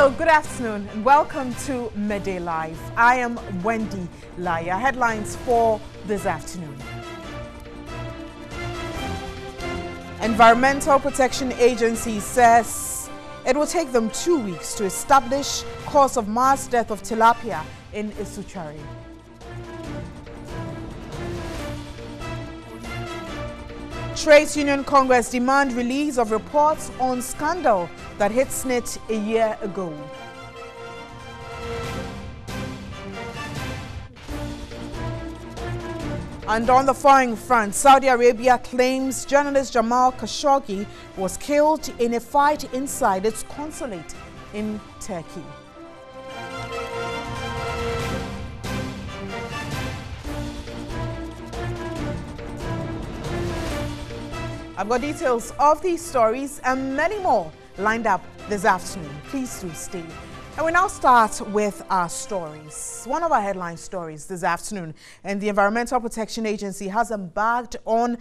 Hello, good afternoon, and welcome to Midday Live. I am Wendy Laya. Headlines for this afternoon. Environmental Protection Agency says it will take them 2 weeks to establish cause of mass death of tilapia in Isuchari. Trades Union Congress demand release of reports on scandal that hit SNIT a year ago. And on the foreign front, Saudi Arabia claims journalist Jamal Khashoggi was killed in a fight inside its consulate in Turkey. I've got details of these stories and many more lined up this afternoon. Please do stay. And we now start with our stories. One of our headline stories this afternoon, and the Environmental Protection Agency has embarked on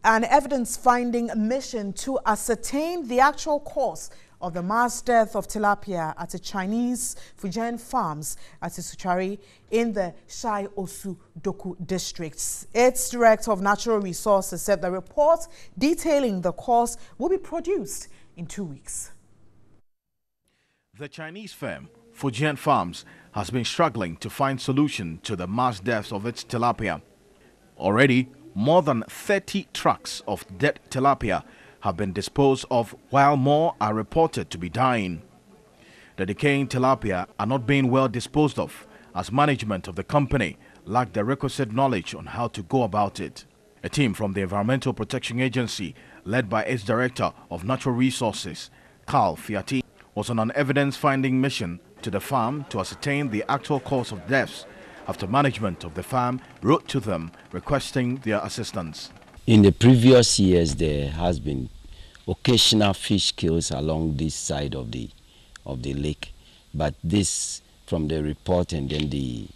an evidence-finding mission to ascertain the actual cause of the mass death of tilapia at the Chinese Fujian farms at Isuchari in the Shai Osu Doku districts. Its Director of Natural Resources said the report detailing the cause will be produced in 2 weeks. The Chinese firm, Fujian Farms, has been struggling to find solution to the mass deaths of its tilapia. Already, more than 30 trucks of dead tilapia have been disposed of, while more are reported to be dying. The decaying tilapia are not being well disposed of, as management of the company lack the requisite knowledge on how to go about it. A team from the Environmental Protection Agency, led by its Director of Natural Resources, Carl Fiati, was on an evidence-finding mission to the farm to ascertain the actual cause of deaths after management of the farm wrote to them requesting their assistance. In the previous years, there has been occasional fish kills along this side of the lake, but this, from the report and then the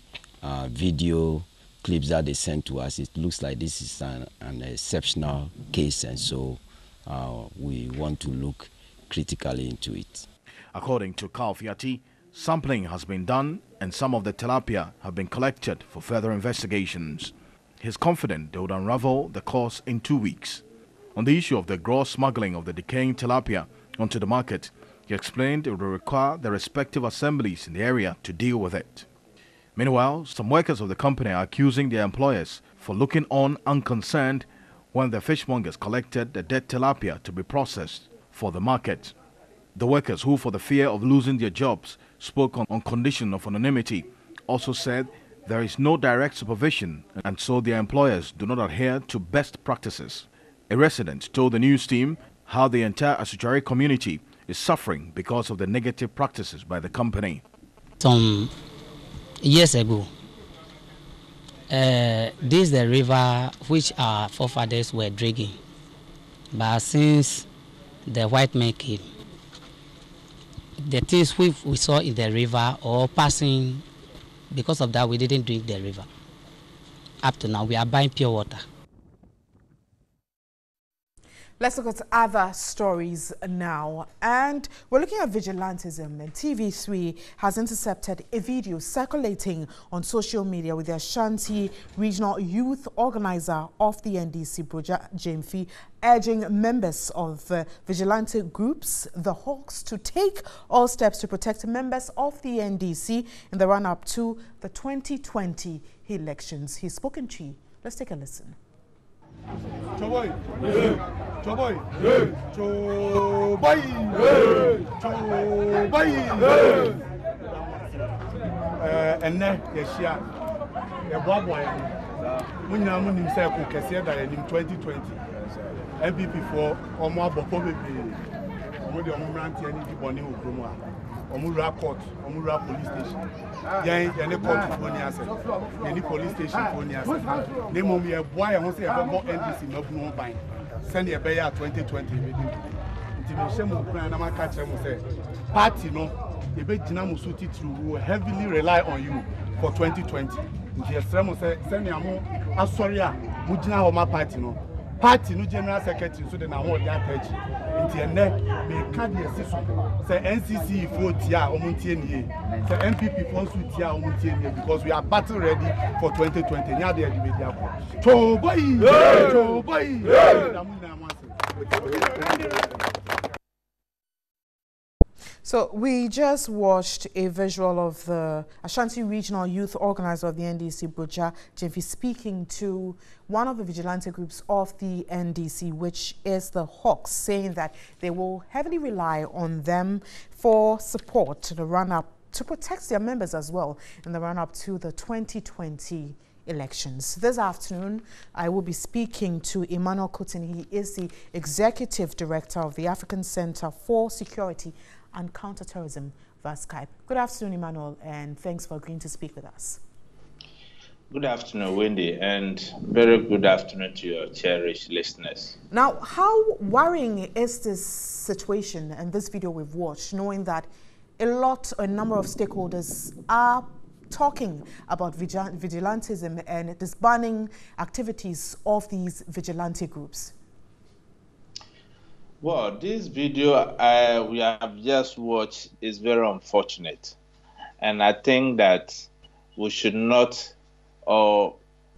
video clips that they sent to us, it looks like this is an exceptional case, and so we want to look critically into it. According to Carl Fiati, sampling has been done and some of the tilapia have been collected for further investigations. He's confident they would unravel the cause in 2 weeks. On the issue of the gross smuggling of the decaying tilapia onto the market, he explained it would require the respective assemblies in the area to deal with it. Meanwhile, some workers of the company are accusing their employers for looking on unconcerned when the fishmongers collected the dead tilapia to be processed for the market. The workers, who for the fear of losing their jobs spoke on condition of anonymity, also said there is no direct supervision, and so their employers do not adhere to best practices. A resident told the news team how the entire Isuchari community is suffering because of the negative practices by the company. Some years ago, this is the river which our forefathers were drinking. But since the white men came, the things we saw in the river or passing, because of that we didn't drink the river. Up to now we are buying pure water. Let's look at other stories now, and we're looking at vigilantism. And TV3 has intercepted a video circulating on social media with the Ashanti Regional Youth Organizer of the NDC, Broja Jamfi, urging members of vigilante groups, the Hawks, to take all steps to protect members of the NDC in the run-up to the 2020 elections. He's spoken to. Let's take a listen. Choboy, Choboy, Choboy, and then Yeshia, a boy, when I'm in himself, who can say that in 2020, MPP for Omar Bopobi, with the Omuranti and the Bonnie Ukruma, Omura Court, Omura Police Station. Any court for Niasa, any police station for Niasa. Name of me a boy, I want to say about NDC, no buying. Send a Bayer 2020. Intimation of Pranama catch them say, party no, the big Dinamu Suti will heavily rely on you for 2020. Intimation say, send me a more, Asoria, Mujina Homa party no. Party no general secretary, so then I want that page. nti ene me ka de asiso say NCC for tia omuntie nie say MPP for so tia omuntie nie because we are battle ready for 2020 nya de edi media ko to boy So we just watched a visual of the Ashanti Regional Youth Organizer of the NDC, Buja Jemfi, speaking to one of the vigilante groups of the NDC, which is the Hawks, saying that they will heavily rely on them for support to the run-up, to protect their members as well in the run-up to the 2020 elections. This afternoon, I will be speaking to Emmanuel Kutin. He is the Executive Director of the African Center for Security and Counterterrorism via Skype. Good afternoon, Emmanuel, and thanks for agreeing to speak with us. Good afternoon, Wendy, and very good afternoon to your cherished listeners. Now, how worrying is this situation and this video we've watched, knowing that a number of stakeholders are talking about vigilantism and disbanding activities of these vigilante groups? Well, this video we have just watched is very unfortunate. And I think that we should not, or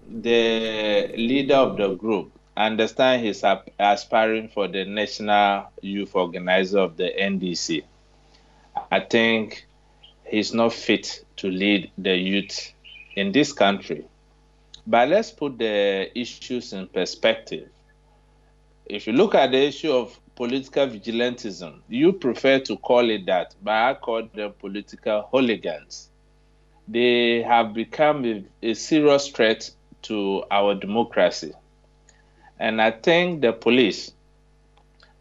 the leader of the group, understand he's aspiring for the National Youth Organizer of the NDC. I think he's not fit to lead the youth in this country. But let's put the issues in perspective. If you look at the issue of political vigilantism, you prefer to call it that, but I call them political hooligans. They have become a serious threat to our democracy. And I think the police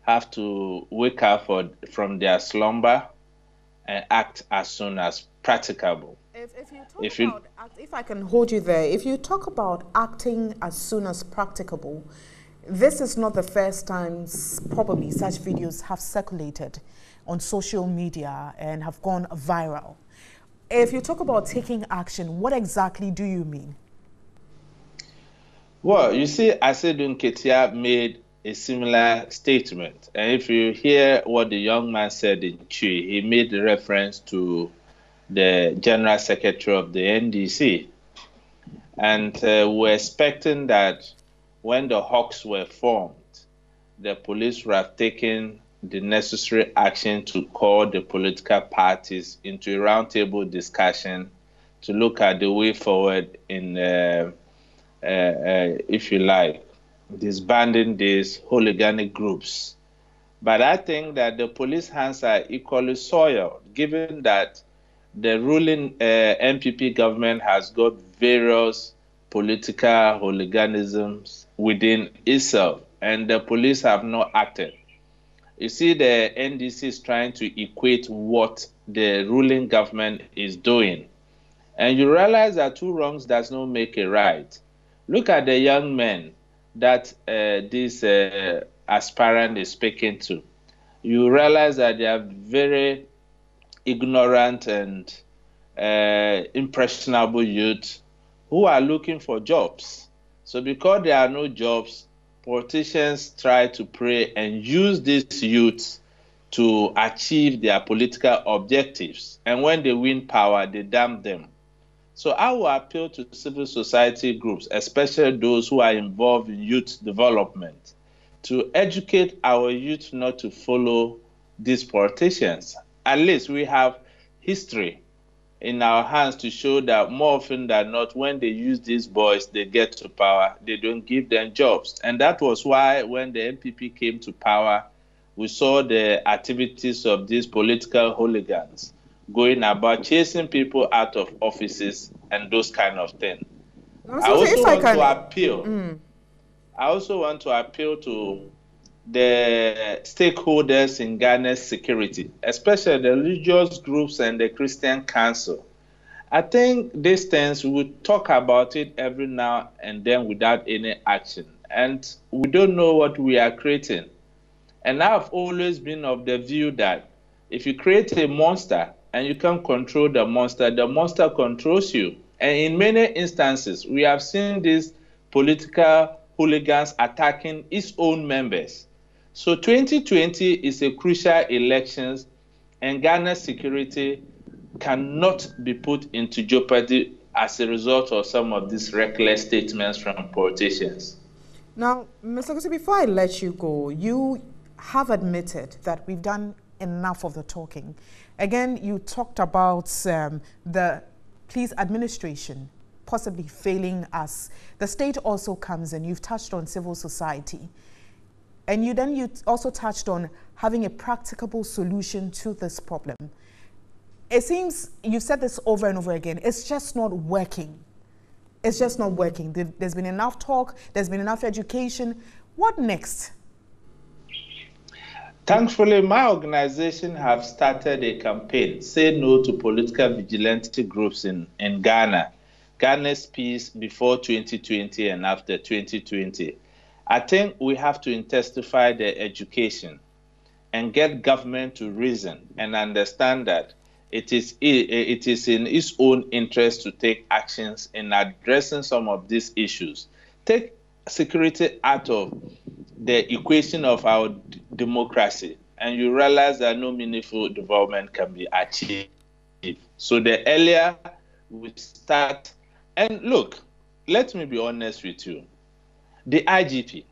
have to wake up from their slumber and act as soon as practicable. If I can hold you there, if you talk about acting as soon as practicable, this is not the first time probably such videos have circulated on social media and have gone viral. If you talk about taking action, what exactly do you mean? Well, you see, Asedun Ketia made a similar statement. And if you hear what the young man said in Chui, he made a reference to the General Secretary of the NDC. And we're expecting that when the Hawks were formed, the police would have taken the necessary action to call the political parties into a roundtable discussion to look at the way forward in, if you like, disbanding these hooliganic groups. But I think that the police hands are equally soiled, given that the ruling MPP government has got various political hooliganisms within itself, and the police have not acted. You see, the NDC is trying to equate what the ruling government is doing. And you realize that two wrongs does not make a right. Look at the young men that this aspirant is speaking to. You realize that they are very ignorant and impressionable youth who are looking for jobs. So because there are no jobs, politicians try to prey and use these youths to achieve their political objectives. And when they win power, they damn them. So I will appeal to civil society groups, especially those who are involved in youth development, to educate our youth not to follow these politicians. At least we have history in our hands to show that more often than not, when they use these boys, they get to power, they don't give them jobs. And that was why when the MPP came to power, we saw the activities of these political hooligans going about chasing people out of offices and those kind of things. I also want to appeal to the stakeholders in Ghana's security, especially the religious groups and the Christian Council. I think these things, we talk about it every now and then without any action. And we don't know what we are creating. And I've always been of the view that if you create a monster and you can't control the monster controls you. And in many instances, we have seen these political hooligans attacking its own members. So 2020 is a crucial election, and Ghana's security cannot be put into jeopardy as a result of some of these reckless statements from politicians. Now, Mr. Kusi, before I let you go, you have admitted that we've done enough of the talking. Again, you talked about the police administration possibly failing us. The state also comes in. You've touched on civil society. And you also touched on having a practicable solution to this problem. It seems you've said this over and over again. It's just not working. It's just not working. There's been enough talk. There's been enough education. What next? Thankfully, my organization have started a campaign, Say No to Political Vigilante Groups in Ghana. Ghana's peace before 2020 and after 2020. I think we have to intensify the education and get government to reason and understand that it is in its own interest to take actions in addressing some of these issues. Take security out of the equation of our democracy, and you realize that no meaningful development can be achieved. So the earlier we start, and look, let me be honest with you. The IGP,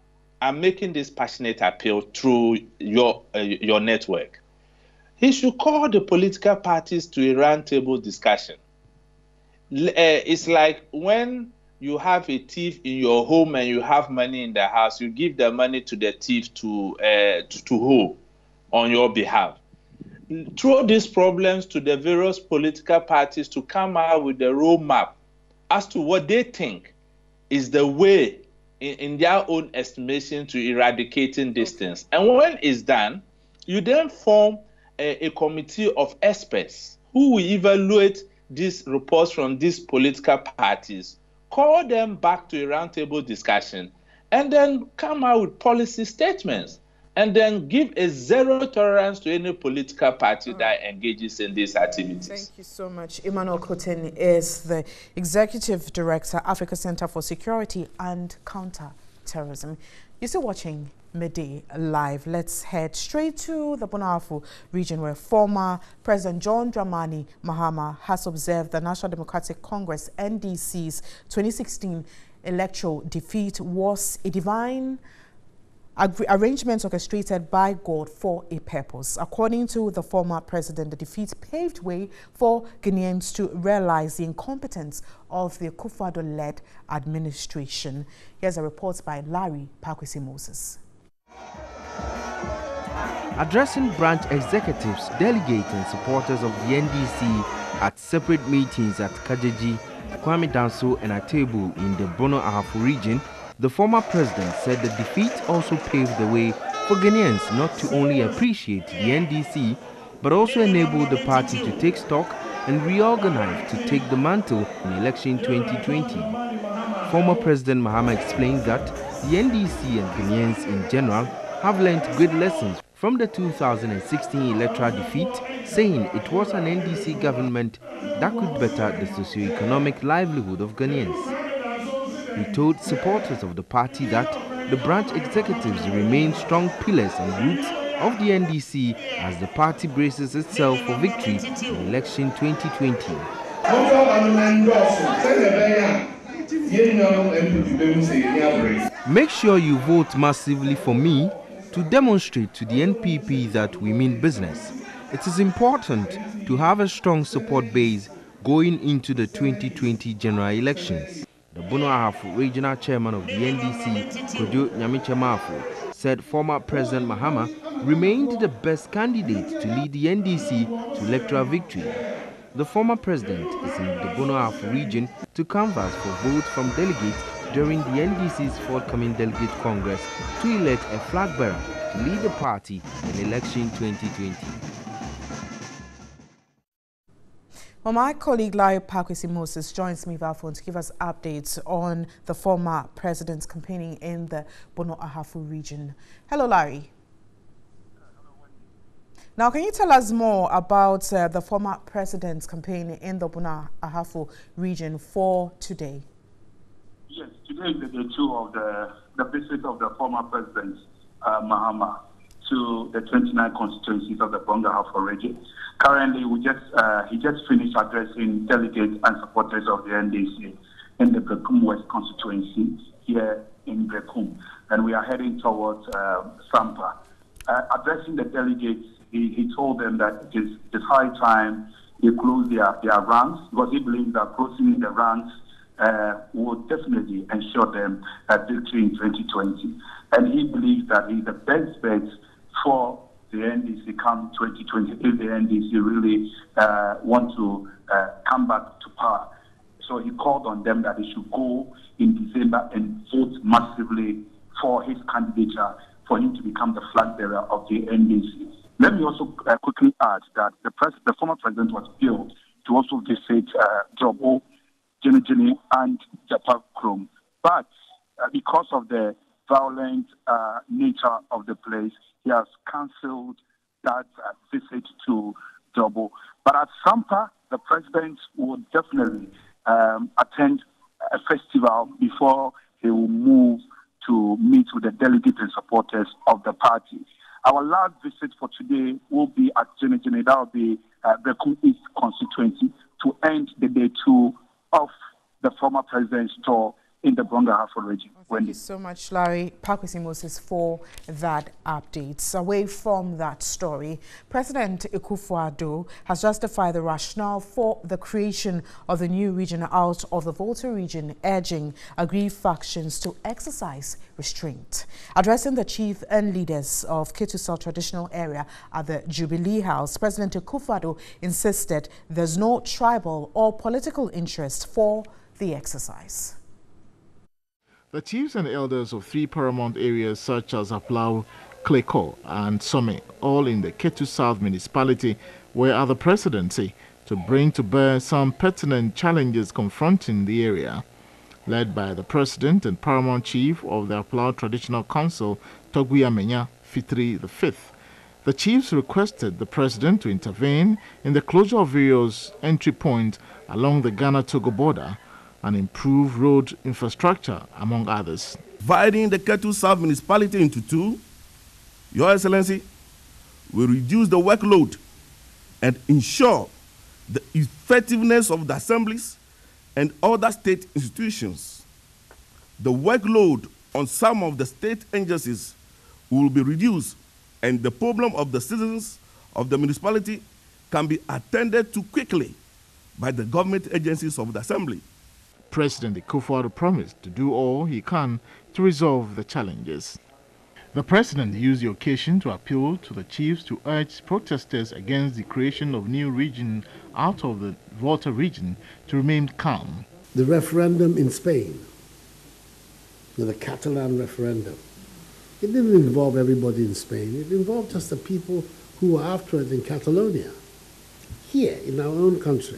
I'm making this passionate appeal through your network. He should call the political parties to a roundtable discussion. It's like when you have a thief in your home and you have money in the house, you give the money to the thief to hold on your behalf. Throw these problems to the various political parties to come out with the roadmap as to what they think is the way in their own estimation to eradicating these things. And when it's done, you then form a committee of experts who will evaluate these reports from these political parties, call them back to a roundtable discussion, and then come out with policy statements, and then give a zero tolerance to any political party that engages in these activities. Thank you so much. Emmanuel Koten is the Executive Director, Africa Center for Security and Counter-Terrorism. You're still watching Midday Live. Let's head straight to the Bono Ahafo region, where former President John Dramani Mahama has observed the National Democratic Congress, NDC's 2016 electoral defeat was a divine arrangement orchestrated by God for a purpose. According to the former president, the defeat paved way for Ghanaians to realize the incompetence of the Akufo-Addo-led administration. Here's a report by Larry Pakwesi Moses. Addressing branch executives, delegates and supporters of the NDC at separate meetings at Kajeji, Kwame Danso and Atebu in the Bono Ahafo region, the former president said the defeat also paved the way for Ghanaians not to only appreciate the NDC, but also enable the party to take stock and reorganize to take the mantle in election 2020. Former President Mahama explains that the NDC and Ghanaians in general have learned great lessons from the 2016 electoral defeat, saying it was an NDC government that could better the socio-economic livelihood of Ghanaians. He told supporters of the party that the branch executives remain strong pillars and roots of the NDC as the party braces itself for victory in election 2020. Make sure you vote massively for me to demonstrate to the NPP that we mean business. It is important to have a strong support base going into the 2020 general elections. The Bono Ahafo regional chairman of the NDC, Kojo Nyamichemafo, said former President Mahama remained the best candidate to lead the NDC to electoral victory. The former president is in the Bono Ahafo region to canvass for votes from delegates during the NDC's forthcoming delegate congress to elect a flag bearer to lead the party in election 2020. Well, my colleague Larry Pakwesi Moses joins me via phone to give us updates on the former president's campaigning in the Bono Ahafo region. Hello, Larry. Now, can you tell us more about the former president's campaign in the Bono Ahafo region for today? Yes, today is the day two of the visit of the former president, Mahama. to the 29 constituencies of the Bonga-Ahafo region. Currently, he just finished addressing delegates and supporters of the NDC in the Brekum West constituency here in Brekum, and we are heading towards Sampa. Addressing the delegates, he told them that it's high time they close their ranks, because he believes that closing the ranks will definitely ensure them a victory in 2020. And he believes that he's the best bet for the NDC come 2020 if the NDC really want to come back to power. So he called on them that they should go in December and vote massively for his candidature, for him to become the flag bearer of the NDC. Let me also quickly add that the former president was billed to also visit Jobo, Jinijini, and Japakrom. But because of the violent nature of the place, he has cancelled that visit to Jobo. But at Sampa, the president will definitely attend a festival before he will move to meet with the delegates and supporters of the party. Our last visit for today will be at Jinijini. That will be Brekum East constituency to end the day 2 of the former president's tour in the Bonga-Ahafo region. Thank you so much, Larry Pakwesi Moses, for that update. Away from that story, President Akufo-Addo has justified the rationale for the creation of the new region out of the Volta region, urging aggrieved factions to exercise restraint. Addressing the chief and leaders of Ketu traditional area at the Jubilee House, President Akufo-Addo insisted there's no tribal or political interest for the exercise. The chiefs and elders of 3 paramount areas such as Aplau, Kleko and Some, all in the Ketu South municipality, were at the presidency to bring to bear some pertinent challenges confronting the area. Led by the president and paramount chief of the Aplau Traditional Council, Togui Amenya Fitri V, the chiefs requested the president to intervene in the closure of various entry points along the Ghana-Togo border and improve road infrastructure, among others. Dividing the Ketu South municipality into 2, Your Excellency, will reduce the workload and ensure the effectiveness of the assemblies and other state institutions. The workload on some of the state agencies will be reduced, and the problem of the citizens of the municipality can be attended to quickly by the government agencies of the assembly. President Akufo-Addo promised to do all he can to resolve the challenges. The president used the occasion to appeal to the chiefs to urge protesters against the creation of new region out of the Volta region to remain calm. The referendum in Spain, the Catalan referendum, it didn't involve everybody in Spain. It involved just the people who were after it in Catalonia. Here, in our own country,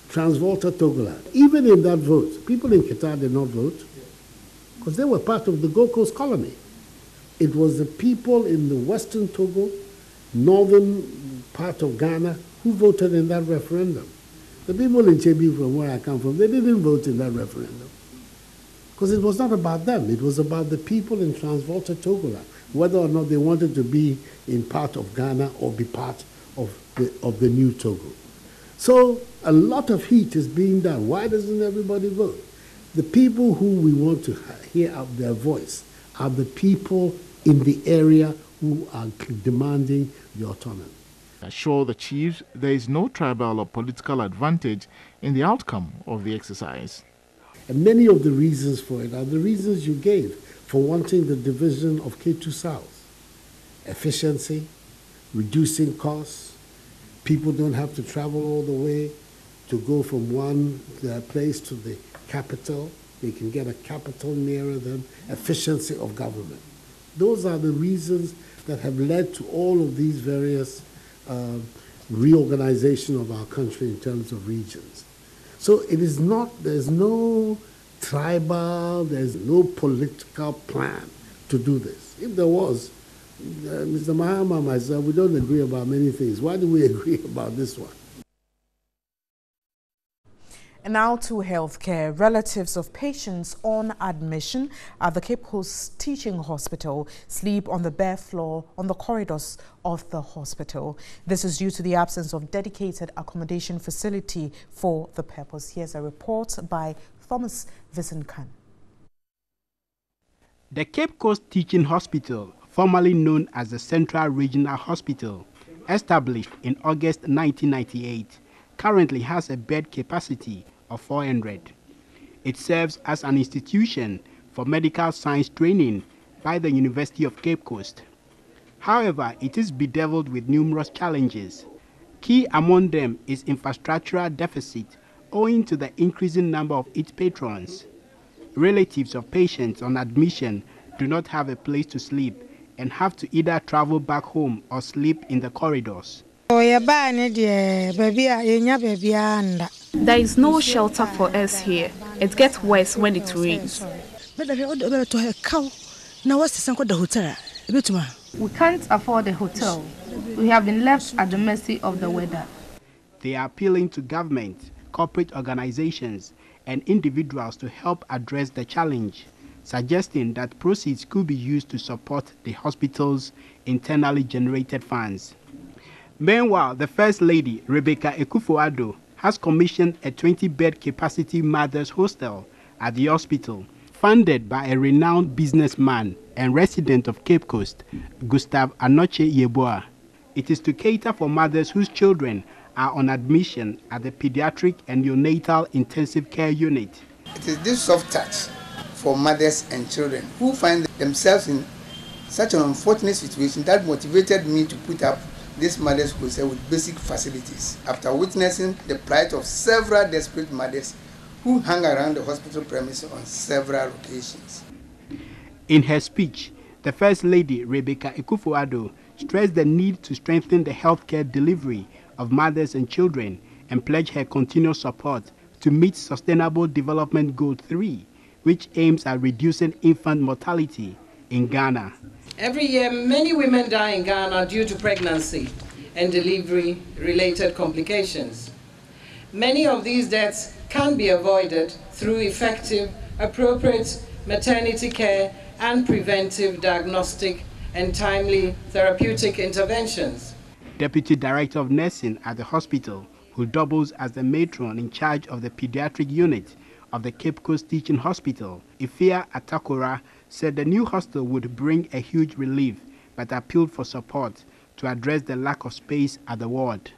Transvolta Togoland. Even in that vote, people in Qatar did not vote because they were part of the Gold Coast colony. It was the people in the Western Togo, northern part of Ghana, who voted in that referendum. The people in Chebi, from where I come from, they didn't vote in that referendum because it was not about them. It was about the people in Transvolta Togoland, whether or not they wanted to be in part of Ghana or be part of the new Togo. So a lot of heat is being done. Why doesn't everybody vote? The people who we want to hear out their voice are the people in the area who are demanding the autonomy. Assure the chiefs there is no tribal or political advantage in the outcome of the exercise. And many of the reasons for it are the reasons you gave for wanting the division of Ketu South. Efficiency, reducing costs, people don't have to travel all the way to go from one place to the capital. They can get a capital nearer them, efficiency of government. Those are the reasons that have led to all of these various reorganization of our country in terms of regions. So it is not, there's no tribal, there's no political plan to do this. If there was, Mr. Mahama and myself, we don't agree about many things. Why do we agree about this one? And now to healthcare. Relatives of patients on admission at the Cape Coast Teaching Hospital sleep on the bare floor on the corridors of the hospital. This is due to the absence of dedicated accommodation facility for the purpose. Here's a report by Thomas Vincent-Khan. The Cape Coast Teaching Hospital, formerly known as the Central Regional Hospital, established in August 1998, currently has a bed capacity of 400. It serves as an institution for medical science training by the University of Cape Coast. However, it is bedeviled with numerous challenges. Key among them is infrastructural deficit owing to the increasing number of its patrons. Relatives of patients on admission do not have a place to sleep and have to either travel back home or sleep in the corridors. There is no shelter for us here. It gets worse when it rains. We can't afford a hotel. We have been left at the mercy of the weather. They are appealing to government, corporate organizations, and individuals to help address the challenge, suggesting that proceeds could be used to support the hospital's internally generated funds. Meanwhile, the First Lady, Rebecca Akufo-Addo, has commissioned a 20-bed capacity mothers hostel at the hospital, funded by a renowned businessman and resident of Cape Coast, Gustav Anoche Yeboah. It is to cater for mothers whose children are on admission at the Pediatric and Neonatal Intensive Care Unit. It is this soft touch for mothers and children who find themselves in such an unfortunate situation that motivated me to put up this mothers hostel with basic facilities after witnessing the plight of several desperate mothers who hung around the hospital premises on several occasions. In her speech, the First Lady, Rebecca Akufo-Addo, stressed the need to strengthen the healthcare delivery of mothers and children and pledged her continued support to meet Sustainable Development Goal 3, which aims at reducing infant mortality in Ghana. Every year, many women die in Ghana due to pregnancy and delivery-related complications. Many of these deaths can be avoided through effective, appropriate maternity care and preventive diagnostic and timely therapeutic interventions. Deputy Director of Nursing at the hospital, who doubles as the matron in charge of the pediatric unit of the Cape Coast Teaching Hospital, Ifea Atakora, said the new hostel would bring a huge relief, but appealed for support to address the lack of space at the ward.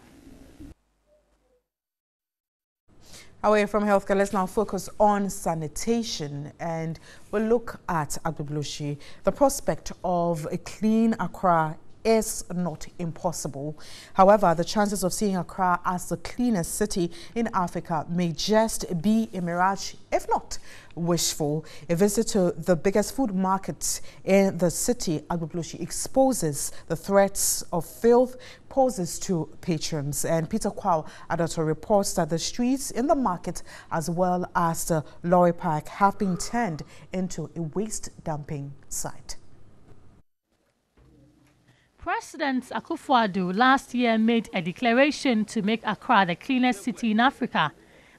Away from healthcare, let's now focus on sanitation, and we'll look at Agbegloshi. The prospect of a clean Accra is not impossible. However, the chances of seeing Accra as the cleanest city in Africa may just be a mirage, if not wishful. A visit to the biggest food market in the city, Agbegloshi, exposes the threats of filth poses to patrons. And Peter Kwao Adato reports that the streets in the market as well as the lorry park have been turned into a waste dumping site. President Akufo-Addo last year made a declaration to make Accra the cleanest city in Africa.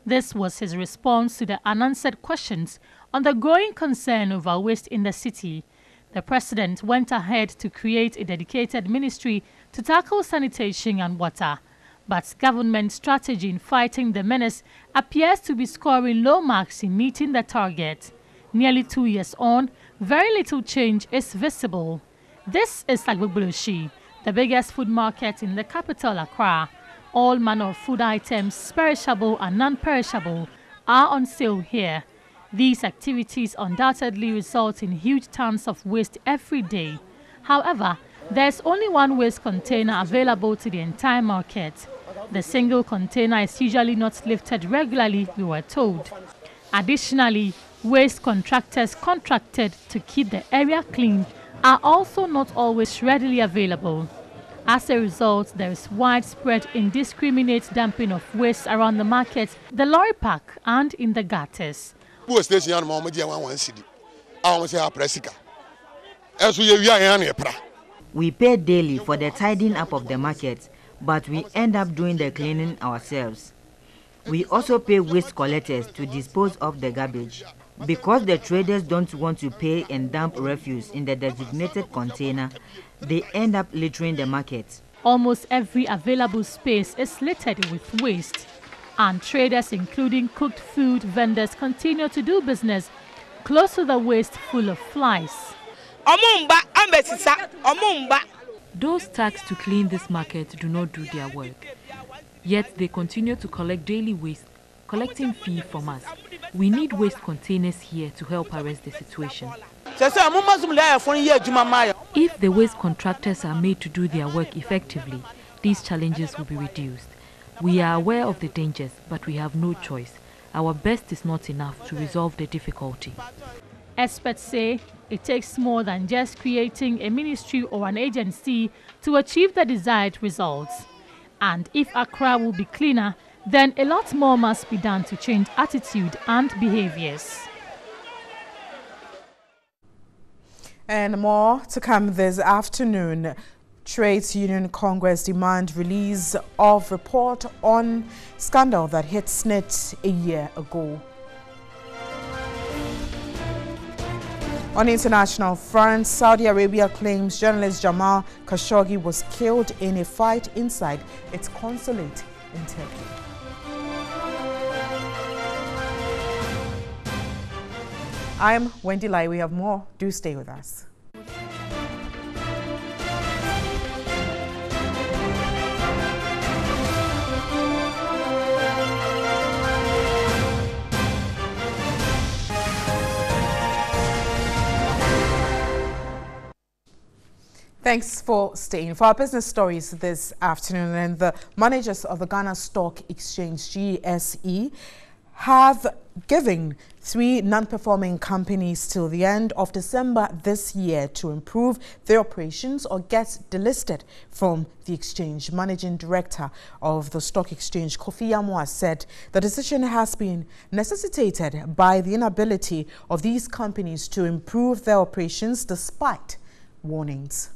This was his response to the unanswered questions on the growing concern over waste in the city. The president went ahead to create a dedicated ministry to tackle sanitation and water. But government strategy in fighting the menace appears to be scoring low marks in meeting the target. Nearly 2 years on, very little change is visible. This is Agbegloshi, the biggest food market in the capital, Accra. All manner of food items, perishable and non-perishable, are on sale here. These activities undoubtedly result in huge tons of waste every day. However, there's only one waste container available to the entire market. The single container is usually not lifted regularly, we were told. Additionally, waste contractors contracted to keep the area clean are also not always readily available. As a result, there is widespread indiscriminate dumping of waste around the market, the lorry park, and in the gutters. We pay daily for the tidying up of the market, but we end up doing the cleaning ourselves. We also pay waste collectors to dispose of the garbage. Because the traders don't want to pay and dump refuse in the designated container, they end up littering the market. Almost every available space is littered with waste, and traders, including cooked food vendors, continue to do business close to the waste full of flies. Those tasked to clean this market do not do their work, yet they continue to collect daily waste, collecting fee from us. We need waste containers here to help arrest the situation. If the waste contractors are made to do their work effectively, these challenges will be reduced. We are aware of the dangers, but we have no choice. Our best is not enough to resolve the difficulty. Experts say it takes more than just creating a ministry or an agency to achieve the desired results. And if Accra will be cleaner, then a lot more must be done to change attitude and behaviors. And more to come this afternoon. Trades Union Congress demand release of report on scandal that hit SNIT a year ago. On international front, Saudi Arabia claims journalist Jamal Khashoggi was killed in a fight inside its consulate in Turkey. I'm Wendy Lai. We have more. Do stay with us. Thanks for staying. For our business stories this afternoon, and the managers of the Ghana Stock Exchange, GSE, have given 3 non-performing companies till the end of December this year to improve their operations or get delisted from the exchange. Managing Director of the Stock Exchange, Kofi Yamwa, said the decision has been necessitated by the inability of these companies to improve their operations despite warnings.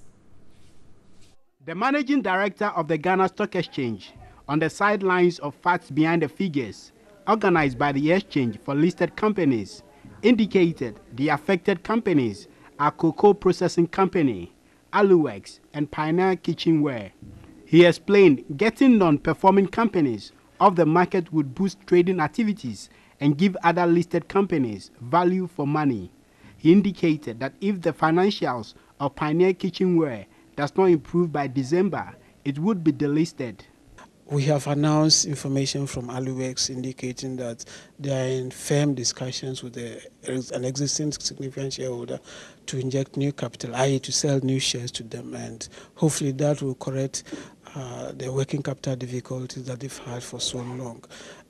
The Managing Director of the Ghana Stock Exchange, on the sidelines of Facts Behind the Figures, organized by the exchange for listed companies, indicated the affected companies are Cocoa Processing Company, Aluwex, and Pioneer Kitchenware. He explained getting non-performing companies off the market would boost trading activities and give other listed companies value for money. He indicated that if the financials of Pioneer Kitchenware does not improve by December, it would be delisted. We have announced information from Aluwex indicating that they are in firm discussions with an existing significant shareholder to inject new capital, i.e. to sell new shares to them, and hopefully that will correct the working capital difficulties that they've had for so long.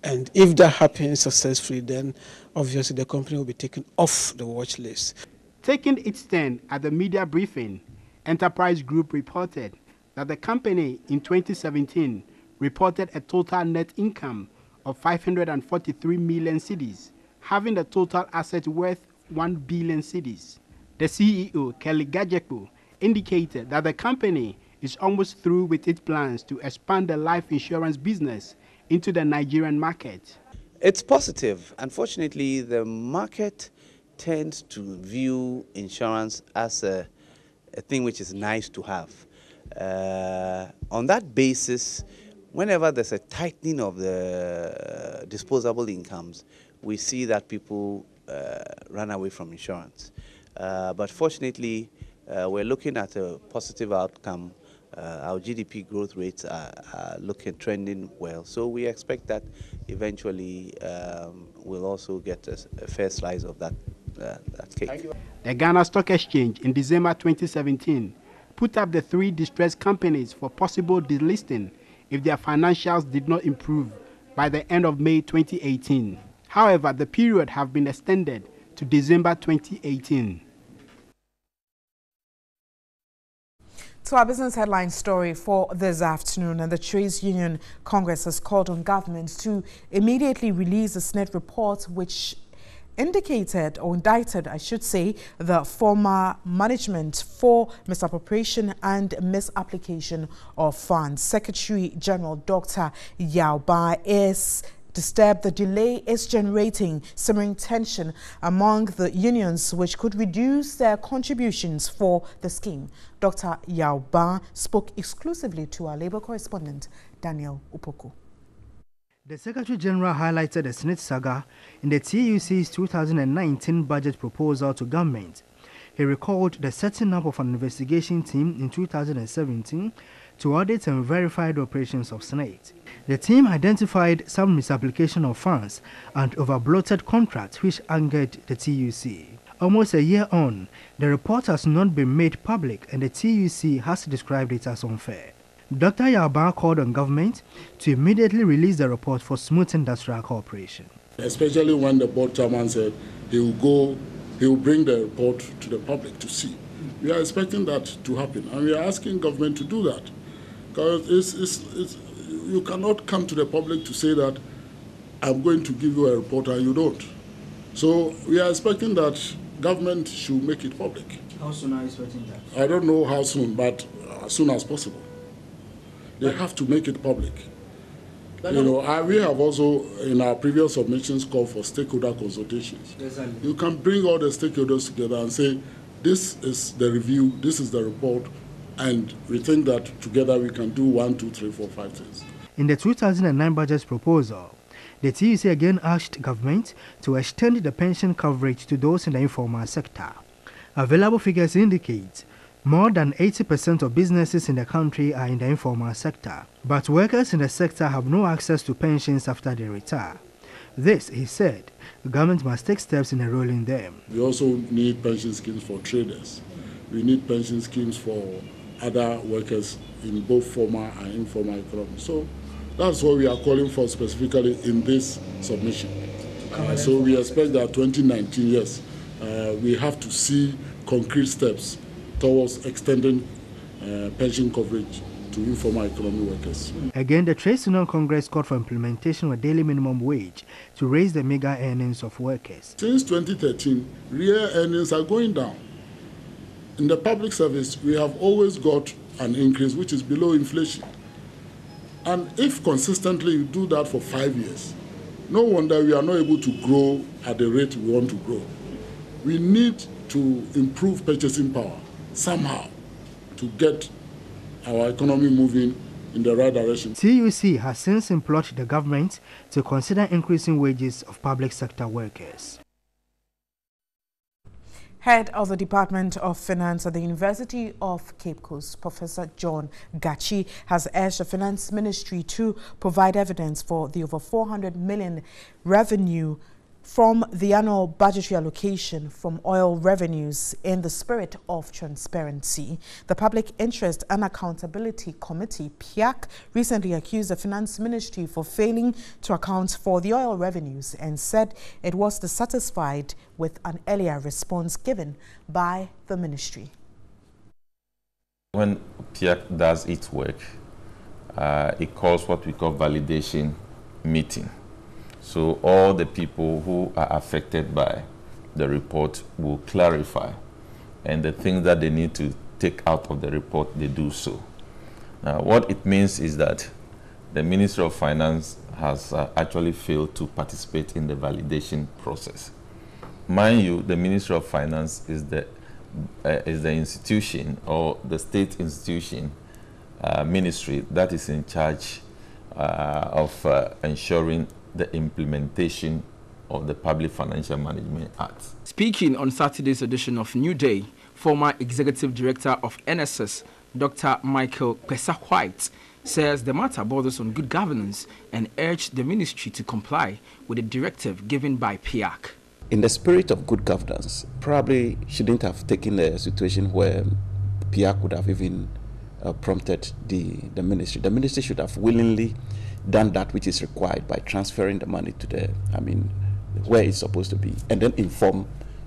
And if that happens successfully, then obviously the company will be taken off the watch list. Taking its stand at the media briefing, Enterprise Group reported that the company in 2017 reported a total net income of 543 million cedis, having a total asset worth 1 billion cedis. The CEO, Kelly Gajepo, indicated that the company is almost through with its plans to expand the life insurance business into the Nigerian market. It's positive. Unfortunately, the market tends to view insurance as a thing which is nice to have. On that basis, whenever there's a tightening of the disposable incomes, we see that people run away from insurance. But fortunately, we're looking at a positive outcome. Our GDP growth rates are trending well. So we expect that eventually we'll also get a fair slice of that cake. The Ghana Stock Exchange in December 2017 put up the 3 distressed companies for possible delisting if their financials did not improve by the end of May 2018. However, the period has been extended to December 2018. To our business headline story for this afternoon, and the Trades Union Congress has called on governments to immediately release the SNIT report, which indicated, or indicted, I should say, the former management for misappropriation and misapplication of funds. Secretary General Dr. Yao Ba is Disturbed, the delay is generating simmering tension among the unions, which could reduce their contributions for the scheme. Dr. Yao Ban spoke exclusively to our Labour correspondent, Daniel Upoku. The Secretary General highlighted the Senate saga in the TUC's 2019 budget proposal to government. He recalled the setting up of an investigation team in 2017 to audit and verify the operations of Senate. The team identified some misapplication of funds and over-bloated contracts which angered the TUC. Almost a year on, the report has not been made public and the TUC has described it as unfair. Dr. Yaba called on government to immediately release the report for smooth industrial cooperation. Especially when the board chairman said he will bring the report to the public to see. We are expecting that to happen, and we are asking government to do that. Because you cannot come to the public to say that I'm going to give you a report and you don't. So we are expecting that government should make it public. How soon are you expecting that? I don't know how soon, but as soon as possible. They have to make it public. You know, we have also, in our previous submissions, called for stakeholder consultations. Exactly. You can bring all the stakeholders together and say, this is the review, this is the report, and we think that together we can do 1, 2, 3, 4, 5 things. In the 2009 budget proposal, the TUC again asked government to extend the pension coverage to those in the informal sector. Available figures indicate more than 80% of businesses in the country are in the informal sector, but workers in the sector have no access to pensions after they retire. This, he said, the government must take steps in enrolling them. We also need pension schemes for traders. We need pension schemes for other workers in both formal and informal economy. So that's what we are calling for specifically in this submission. So we expect that 2019, yes, we have to see concrete steps towards extending pension coverage to informal economy workers. Again, the Trades Union Congress called for implementation of daily minimum wage to raise the meager earnings of workers. Since 2013, real earnings are going down. In the public service, we have always got an increase which is below inflation. And if consistently you do that for 5 years, no wonder we are not able to grow at the rate we want to grow. We need to improve purchasing power somehow to get our economy moving in the right direction. TUC has since implored the government to consider increasing wages of public sector workers. Head of the Department of Finance at the University of Cape Coast, Professor John Gachi, has urged the Finance Ministry to provide evidence for the over 400 million revenue from the annual budgetary allocation from oil revenues in the spirit of transparency. The Public Interest and Accountability Committee, PIAC, recently accused the Finance Ministry for failing to account for the oil revenues and said it was dissatisfied with an earlier response given by the ministry. When PIAC does its work, it calls what we call validation meeting. So all the people who are affected by the report will clarify, and the things that they need to take out of the report, they do so. Now, what it means is that the Ministry of Finance has actually failed to participate in the validation process. Mind you, the Ministry of Finance is the institution, or the state institution ministry that is in charge of ensuring the implementation of the Public Financial Management Act. Speaking on Saturday's edition of New Day, former Executive Director of NSS, Dr. Michael Pesa-White, says the matter borders on good governance and urged the ministry to comply with the directive given by PIAC. In the spirit of good governance, probably shouldn't have taken a situation where PIAC would have even prompted the ministry. The ministry should have willingly done that which is required by transferring the money to where it's supposed to be, and then inform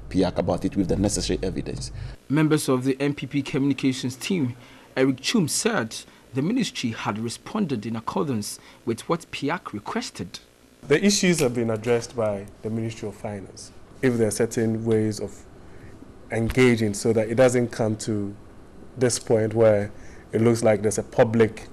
PIAC about it with the necessary evidence. Members of the MPP communications team, Eric Chum, said the ministry had responded in accordance with what PIAC requested. The issues have been addressed by the Ministry of Finance. If there are certain ways of engaging so that it doesn't come to this point where it looks like there's a public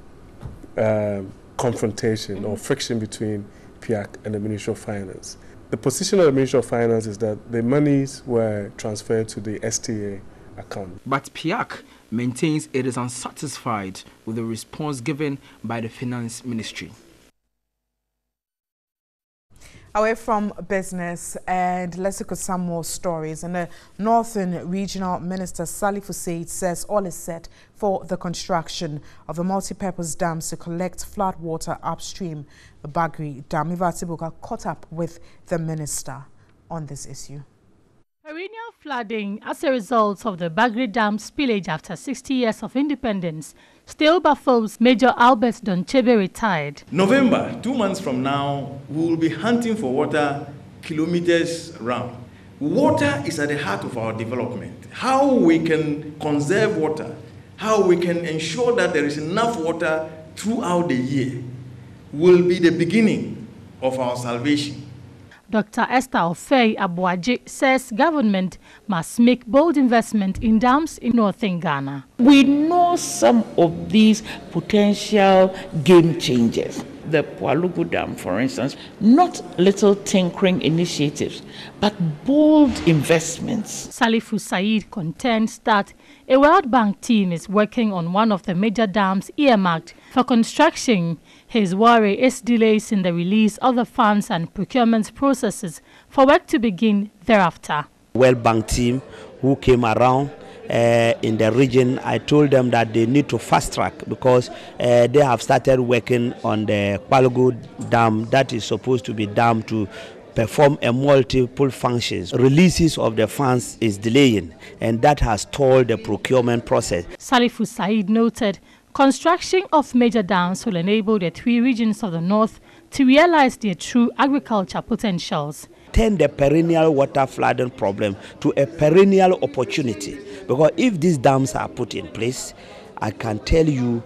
confrontation or friction between PIAC and the Ministry of Finance. The position of the Ministry of Finance is that the monies were transferred to the STA account. But PIAC maintains it is unsatisfied with the response given by the Finance Ministry. Away from business, and let's look at some more stories. And the Northern Regional Minister Salifu Said says all is set for the construction of the multi-purpose dams to collect flood water upstream the Bagri Dam. Iva Tibuka caught up with the minister on this issue. Perennial flooding as a result of the Bagri Dam spillage after 60 years of independence still baffles Major Albert Donchebe retired. November, 2 months from now, we will be hunting for water kilometers round. Water is at the heart of our development. How we can conserve water, how we can ensure that there is enough water throughout the year will be the beginning of our salvation. Dr. Esther Ofei Abuaji says government must make bold investment in dams in northern Ghana. We know some of these potential game changers. The Pualugu Dam, for instance, not little tinkering initiatives, but bold investments. Salifu Said contends that a World Bank team is working on one of the major dams earmarked for construction. His worry is delays in the release of the funds and procurement processes for work to begin thereafter. World Bank team who came around in the region, I told them that they need to fast track because they have started working on the Pualugu Dam that is supposed to be dammed to perform a multiple functions. Releases of the funds is delaying, and that has stalled the procurement process. Salifu Said noted construction of major dams will enable the 3 regions of the north to realize their true agriculture potentials. Turn the perennial water flooding problem to a perennial opportunity, because if these dams are put in place, I can tell you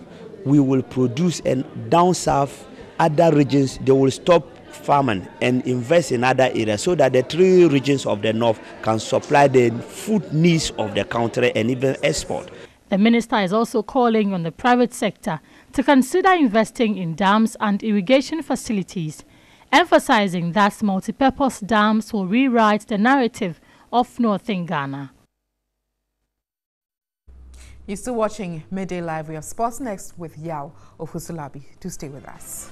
we will produce, and down south, other regions, they will stop farming and invest in other areas so that the 3 regions of the north can supply the food needs of the country and even export. The minister is also calling on the private sector to consider investing in dams and irrigation facilities, emphasizing that multi-purpose dams will rewrite the narrative of northern Ghana. You're still watching Midday Live. We have sports next with Yao Ofusulabi. Do stay with us.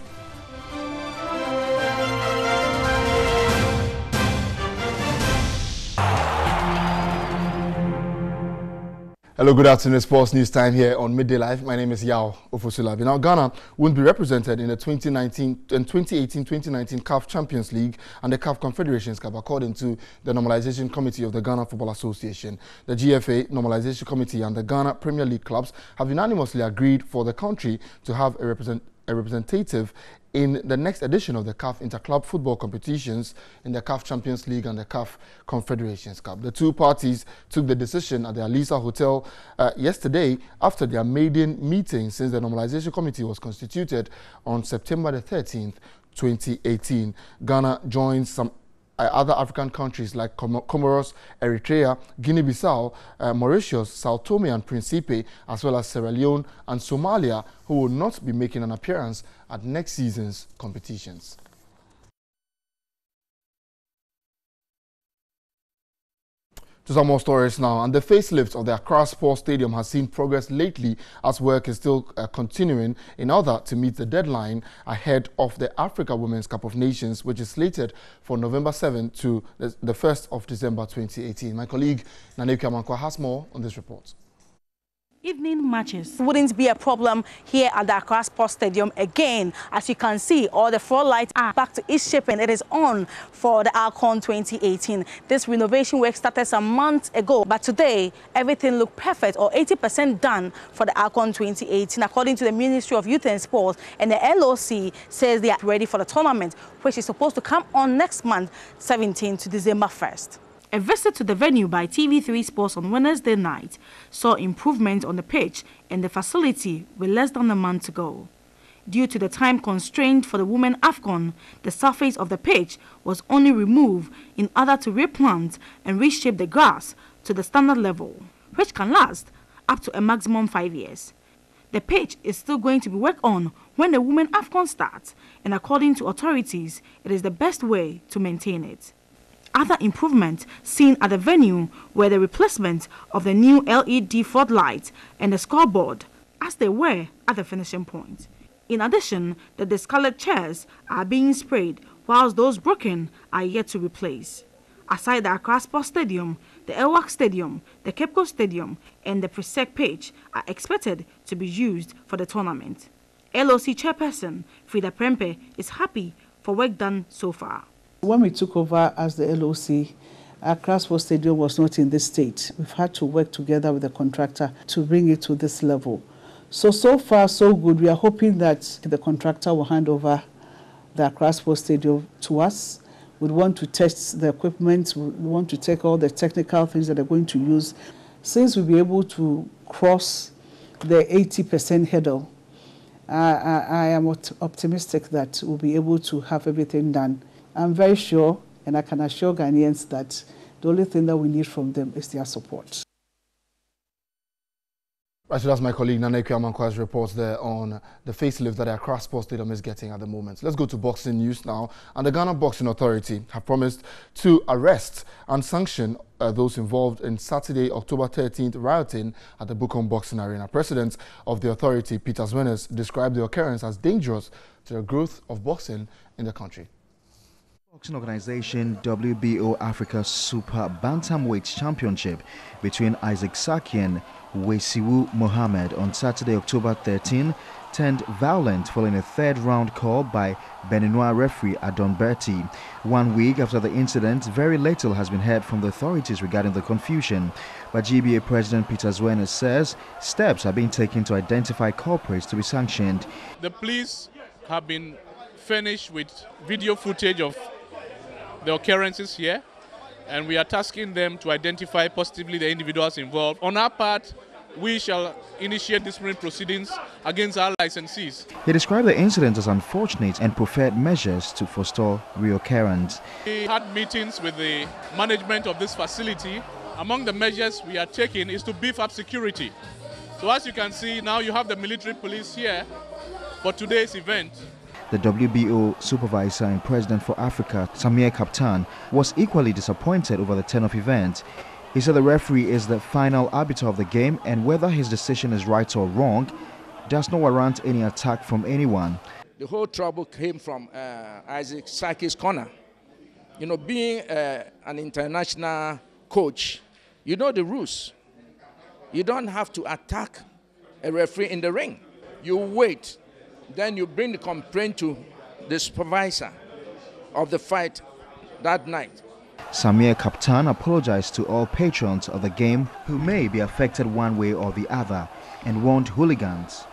Hello, good afternoon. Sports News Time here on Midday Live. My name is Yao Ofusulabi. Now, Ghana won't be represented in the 2018-2019 CAF Champions League and the CAF Confederations Cup, according to the Normalization Committee of the Ghana Football Association. The GFA Normalization Committee and the Ghana Premier League clubs have unanimously agreed for the country to have a representative in the next edition of the CAF Interclub football competitions in the CAF Champions League and the CAF Confederations Cup. The 2 parties took the decision at the Alisa Hotel yesterday after their maiden meeting since the Normalization Committee was constituted on September the 13th, 2018. Ghana joins some other African countries like Comoros, Eritrea, Guinea-Bissau, Mauritius, Sao Tome and Principe, as well as Sierra Leone and Somalia, who will not be making an appearance at next season's competitions. To some more stories now, and the facelift of the Accra Sports Stadium has seen progress lately as work is still continuing in order to meet the deadline ahead of the Africa Women's Cup of Nations, which is slated for November 7 to the 1st of December 2018. My colleague Naneka Mankwa has more on this report. Evening matches wouldn't be a problem here at the Accra Sports Stadium again. As you can see, all the floodlights are back to its shape and it is on for the ALCON 2018. This renovation work started some months ago, but today everything looked perfect, or 80% done for the ALCON 2018, according to the Ministry of Youth and Sports. And the LOC says they are ready for the tournament, which is supposed to come on next month, 17th to December 1st. A visit to the venue by TV3 Sports on Wednesday night saw improvement on the pitch and the facility with less than a month to go. Due to the time constraint for the Women AFCON, the surface of the pitch was only removed in order to replant and reshape the grass to the standard level, which can last up to a maximum 5 years. The pitch is still going to be worked on when the Women AFCON starts, and according to authorities, it is the best way to maintain it. Other improvements seen at the venue were the replacement of the new LED floodlights and the scoreboard, as they were at the finishing point. In addition, the discolored chairs are being sprayed, whilst those broken are yet to replace. Aside the Accra Sports Stadium, the Elwak Stadium, the Kepco Stadium, and the Presec pitch are expected to be used for the tournament. LOC chairperson Frida Prempe is happy for work done so far. When we took over as the LOC, Accra Sports Stadium was not in this state. We've had to work together with the contractor to bring it to this level. So far, so good. We are hoping that the contractor will hand over the Accra Sports Stadium to us. We want to test the equipment. We want to take all the technical things that they're going to use. Since we'll be able to cross the 80% hurdle, I am optimistic that we'll be able to have everything done. I'm very sure, and I can assure Ghanaians that the only thing that we need from them is their support. Actually, that's my colleague Nana Kwamankwa's reports there on the facelift that Accra Sports Stadium is getting at the moment. Let's go to boxing news now. And the Ghana Boxing Authority have promised to arrest and sanction those involved in Saturday, October 13th rioting at the Bukom Boxing Arena. President of the authority, Peter Zwenes, described the occurrence as dangerous to the growth of boxing in the country. Boxing organization WBO Africa Super Bantamweight Championship between Isaac Saki and Wesiwu Mohammed on Saturday, October 13, turned violent following a third-round call by Beninois referee Adon Berti. 1 week after the incident, very little has been heard from the authorities regarding the confusion. But GBA President Peter Zwenes says steps are being taken to identify culprits to be sanctioned. The police have been furnished with video footage of the occurrences here, and we are tasking them to identify possibly the individuals involved. On our part, we shall initiate disciplinary proceedings against our licensees. He described the incident as unfortunate and preferred measures to forestall reoccurrence. We had meetings with the management of this facility. Among the measures we are taking is to beef up security. So as you can see, now you have the military police here for today's event. The WBO supervisor and president for Africa, Samir Kaptan, was equally disappointed over the turn of events. He said the referee is the final arbiter of the game, and whether his decision is right or wrong does not warrant any attack from anyone. The whole trouble came from Isaac Saki's corner. You know, being an international coach, you know the rules. You don't have to attack a referee in the ring. You wait. Then you bring the complaint to the supervisor of the fight that night. Samir Kaptan apologized to all patrons of the game who may be affected one way or the other and warned hooligans.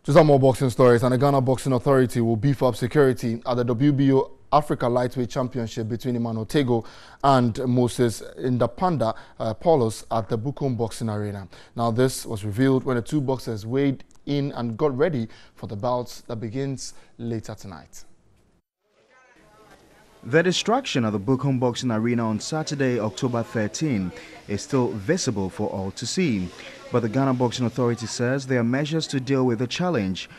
To some more boxing stories, and the Ghana Boxing Authority will beef up security at the WBO Africa Lightweight Championship between Emmanuel Tego and Moses Indapanda Paulos at the Bukom Boxing Arena. Now, this was revealed when the two boxers weighed in and got ready for the bouts that begins later tonight. The destruction of the Bukom Boxing Arena on Saturday, October 13, is still visible for all to see. But the Ghana Boxing Authority says there are measures to deal with the challenge.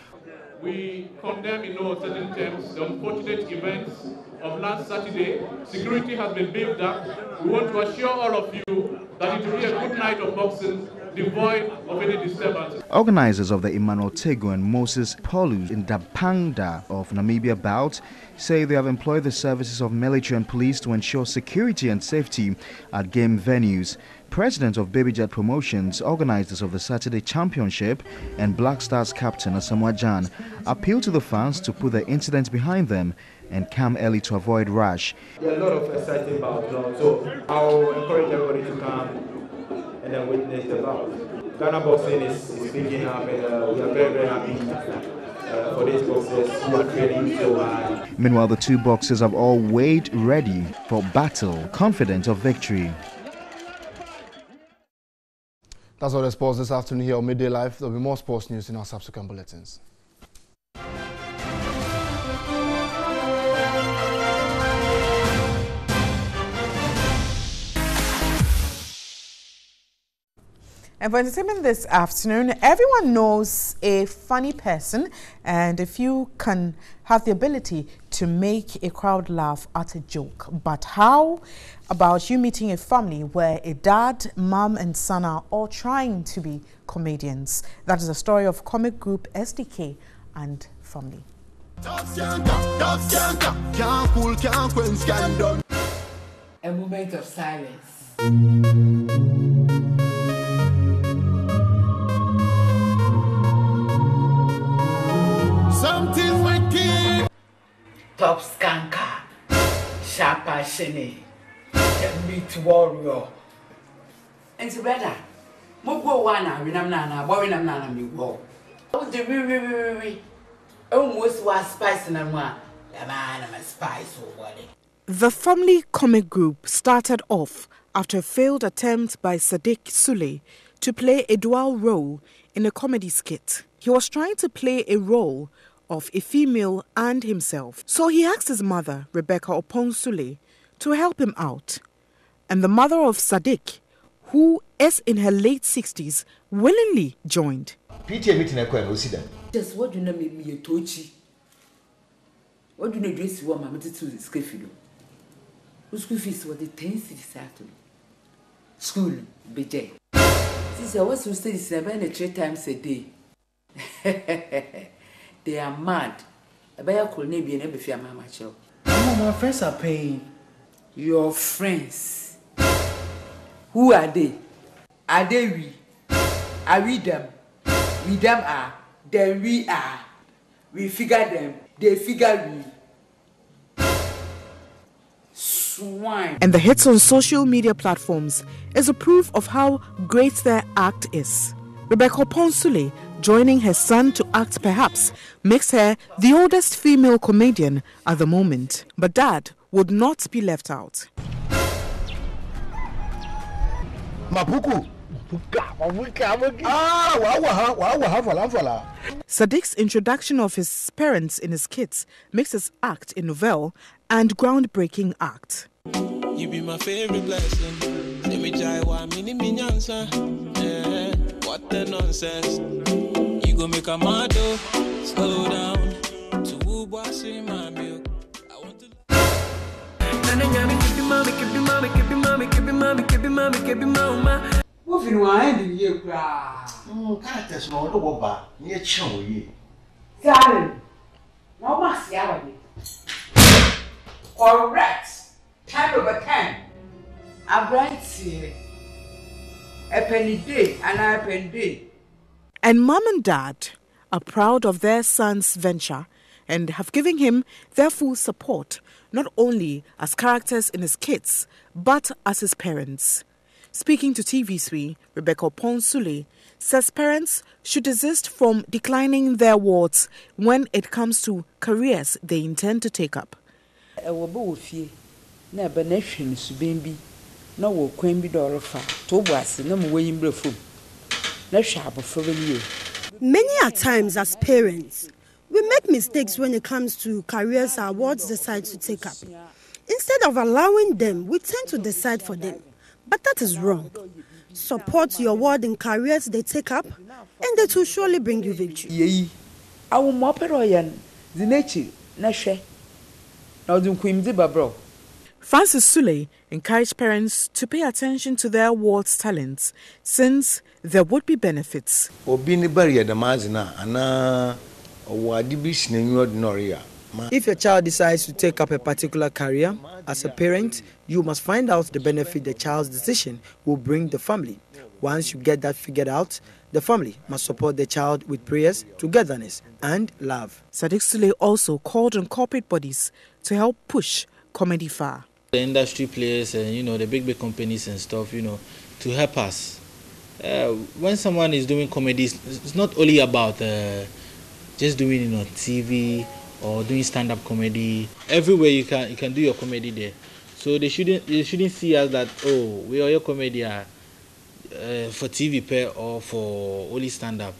We condemn in no certain terms the unfortunate events of last Saturday. Security has been beefed up. We want to assure all of you that it will be a good night of boxing, devoid of any disturbance. Organizers of the Emmanuel Tego and Moses Paulus in Dapangda of Namibia bout say they have employed the services of military and police to ensure security and safety at game venues. President of Baby Jet Promotions, organizers of the Saturday Championship, and Black Stars captain Asamoah Gyan appeal to the fans to put the incident behind them and come early to avoid rush. There are a lot of exciting bouts, so I'll encourage everybody to come and then witness the bout. Ghana boxing is picking up, and we are very, very happy for these boxers who are training so hard. Meanwhile, the two boxers have all weighed ready for battle, confident of victory. That's all the sports this afternoon here on Midday Live. There'll be more sports news in our subsequent bulletins. And for entertainment this afternoon, everyone knows a funny person, and if you can have the ability to make a crowd laugh at a joke. But how about you meeting a family where a dad, mom and son are all trying to be comedians? That is the story of comic group SDK and family. A moment of silence. Something wicked. Top skanker. Sharpa shene. The meat warrior. And so brother, mo go wana winam nana, boy winam nana me go. Oh the we. Almost was spice na mo. The man am a spice over there. The family comic group started off after a failed attempt by Sadiq Sule to play a dual role in a comedy skit. He was trying to play a role of a female and himself. So he asked his mother, Rebecca Opon Sule, to help him out. And the mother of Sadiq, who is in her late 60s, willingly joined. Just what do you know me a tochi? What do you know dress you want my to the school? School fees were the 10 cities after school, BJ. Since I was to study 7 or 3 times a day. They are mad. I better call Nabi and every fear, Mamma Chow. My friends are paying. Your friends. Who are they? Are they we? Are we them? We them are. Then we are. We figure them. They figure we. Swine. And the hits on social media platforms is a proof of how great their act is. Rebecca Ponsule joining her son to act perhaps makes her the oldest female comedian at the moment. But Dad would not be left out. Sadiq's introduction of his parents in his kids makes his act a novel and groundbreaking act. You be my favorite blessing. Let me try one mini answer. What the nonsense. You go make a motto. Slow down. To who boss in my milk. I want to. Moving wine in your cry. Characters no over near Chow ye. Darling, no mass yard. Correct. 10 over 10. A bright sea. A penny day and a penny day. And Mom and Dad are proud of their son's venture and have given him their full support, not only as characters in his skits, but as his parents. Speaking to TV3, Rebecca Ponsule says parents should desist from declining their wards when it comes to careers they intend to take up. Many a times as parents, we make mistakes when it comes to careers our wards decide to take up. Instead of allowing them, we tend to decide for them. But that is wrong. Support your ward in careers they take up, and it will surely bring you victory. Francis Sule encouraged parents to pay attention to their ward's talents, since there would be benefits. If your child decides to take up a particular career, as a parent, you must find out the benefit the child's decision will bring the family. Once you get that figured out, the family must support the child with prayers, togetherness, and love. Sadiq Sule also called on corporate bodies to help push comedy far. The industry players and the big companies and stuff, to help us. When someone is doing comedies, it's not only about just doing TV or doing stand-up comedy. Everywhere you can do your comedy there. So they shouldn't see us that, oh, we are your comedian for TV pair or for only stand-up.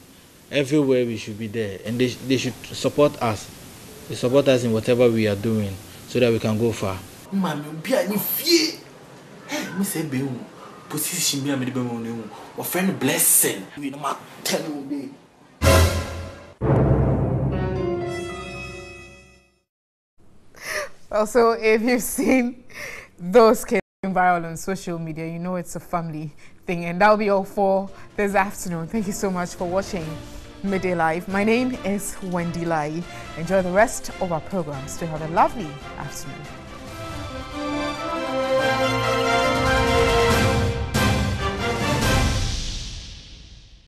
Everywhere we should be there, and they should support us. They support us in whatever we are doing, so that we can go far. position me amede be mo no wo friend blessing we no ma tell me. Also, if you've seen those kids going viral on social media, you know it's a family thing. And that'll be all for this afternoon. Thank you so much for watching Midday Live. My name is Wendy Lai. Enjoy the rest of our programs. To have a lovely afternoon.